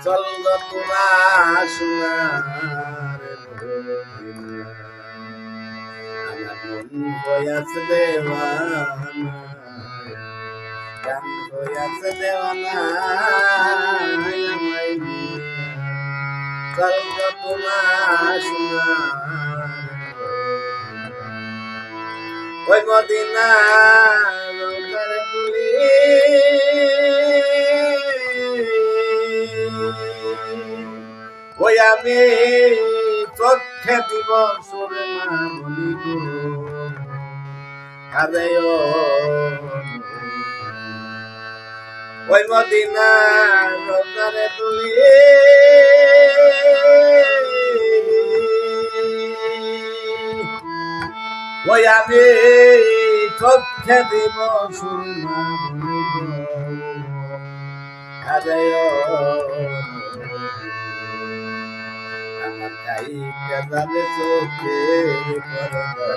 চল গো তোরা সোনার মদিনা আমার মন হইয়াছে দেওয়ানা গান হইয়াছে দেওয়ানা আমায় নিয়া চল গো তোরা সোনার ওই মদিনা রোজার তুলি ওই আমি চোখে দিব সুরমা বলি গো আরে ওই মদিনা রোজার তুলি ওই আমি চোখে দিব সুরমা বলি গো আরে আমার কাইটা যাবে চোখের পর্দা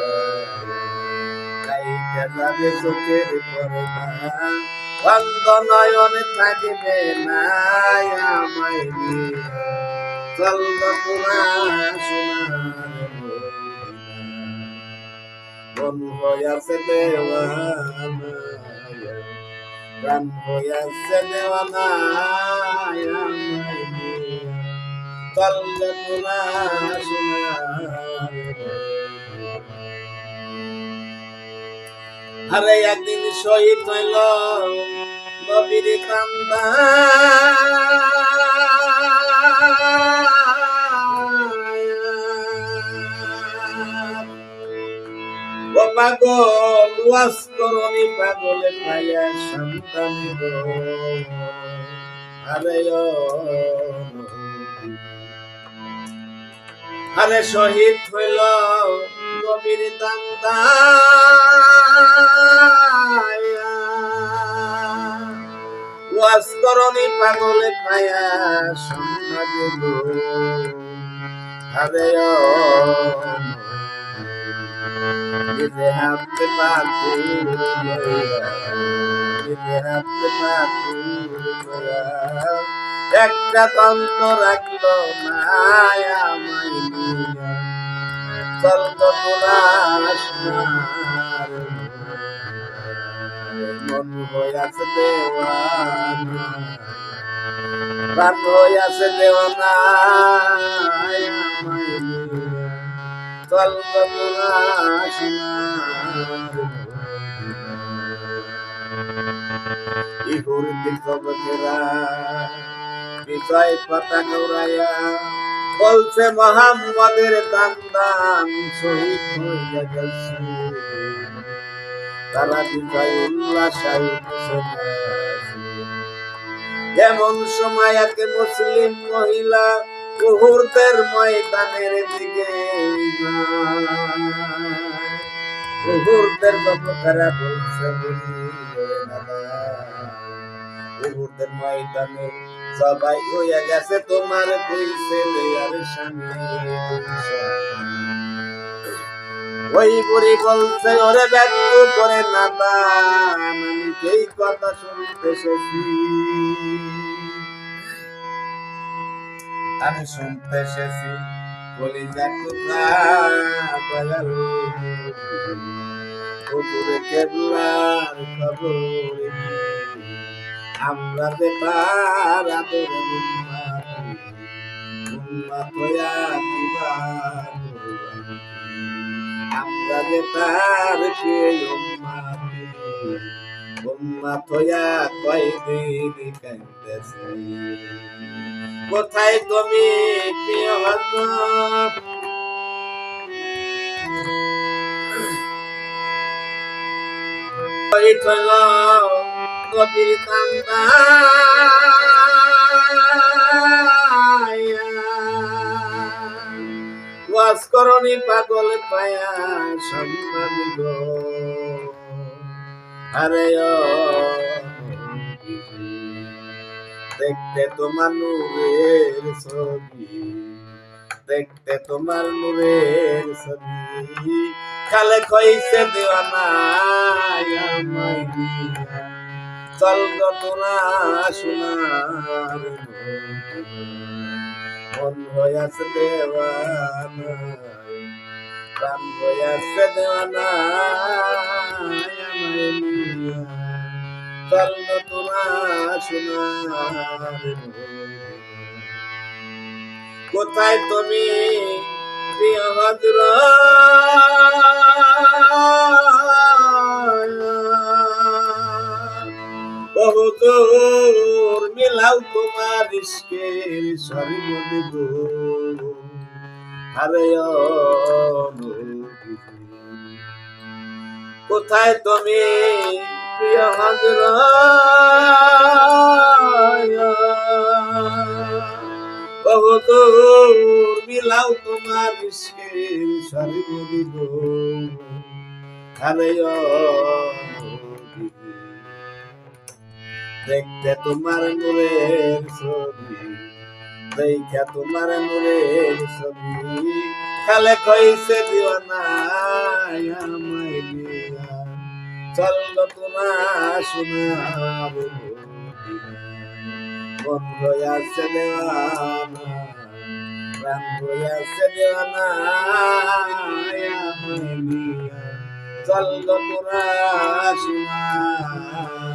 কাইটা যাবে চোখের পর্দা বন্ধ নয়ন থাকবে না আমায় নিয়ে চল গো তোরা সোনার মন হইয়াছে দেওয়ানা প্রাণ হইয়াছে দেওয়ানা আমায় নিয়ে চল গো তোরা সোনার আরে একদিন শহীদ হইল নবীর কান্দা ও পাগল ওয়াজ করনি পাগলে পাইয়া সন্তান গো আরে শহীদ হইল নবীর কান্দা ওয়াজ করনি পাগলে পাইয়া সন্তান গো আরে নিজে হাতে পাতুর নিজে হাতে পাতুর একটা তন্ত রাখলো না আমায় নিয়া চল গো তোরা সোনার মন হইয়াছে দেওয়ানা প্রাণ হইয়াছে দেওয়ানা আমায় নিয়া চল গো তোরা সোনার ইহুর দিন জগতেরা বিষয় পাতা গৌরাইয়া বলছে মোহাম্মদের দান দান শহীদ হইয়া গেছে তারা বিষয় উল্লাসায় এমন সময় এক মুসলিম মহিলা মুহূর্তের ময়দানের দিকে মুহূর্তের বক্তারা বলছে মুহূর্তের ময়দানে সবাই হইয়া গেছে তোমার দুই ছেলে আর স্বামী ওই বুড়ি বলছে ওরে ব্যক্ত করে না দান আমি এই কথা শুনতে এসেছি আমি শুনতে এসেছি বলি যাক হুজুরে কেবলার খবর আমরা যে তার আদরে উম্মত হইয়া দিবার আমরা যে তার প্রিয় উম্মত হইয়া কয়দিন কাঁদতেছি কোথায় তুমি প্রিয় হযরত ওই হইল নবীর কান্দা ওয়াজ করনি পাগল পায়া সম্মান গো আরে দেখতে তোমার নূরের ছবি দেখতে তোমার নূরের ছবি কালে কইছে দেওয়ানা আমায় চল গো তোরা সোনার মন হইয়াছে দেওয়ানা প্রাণ হইয়াছে দেওয়ানা আমায় নিয়া চল গো তোরা সোনার কোথায় তুমি প্রিয় হযরত বহুদূর মিলাও তোমার ইশকের সর্বদে গো আরে ও নবী কোথায় তুমি প্রিয় হযরত বহুদূর মিলাও তোমার ইশকের সর্বদে গো আরে ও নবী দেখতে তোমার নূরের ছবি দেখা তোমার নূরের ছবি খালে কইছে দিওয়ানা আমায় নিয়া চল গো তোরা সোনার মন হইয়াছে দেওয়ানা প্রাণ হইয়াছে দেওয়ানা আমায় নিয়া চল গো তোরা সোনার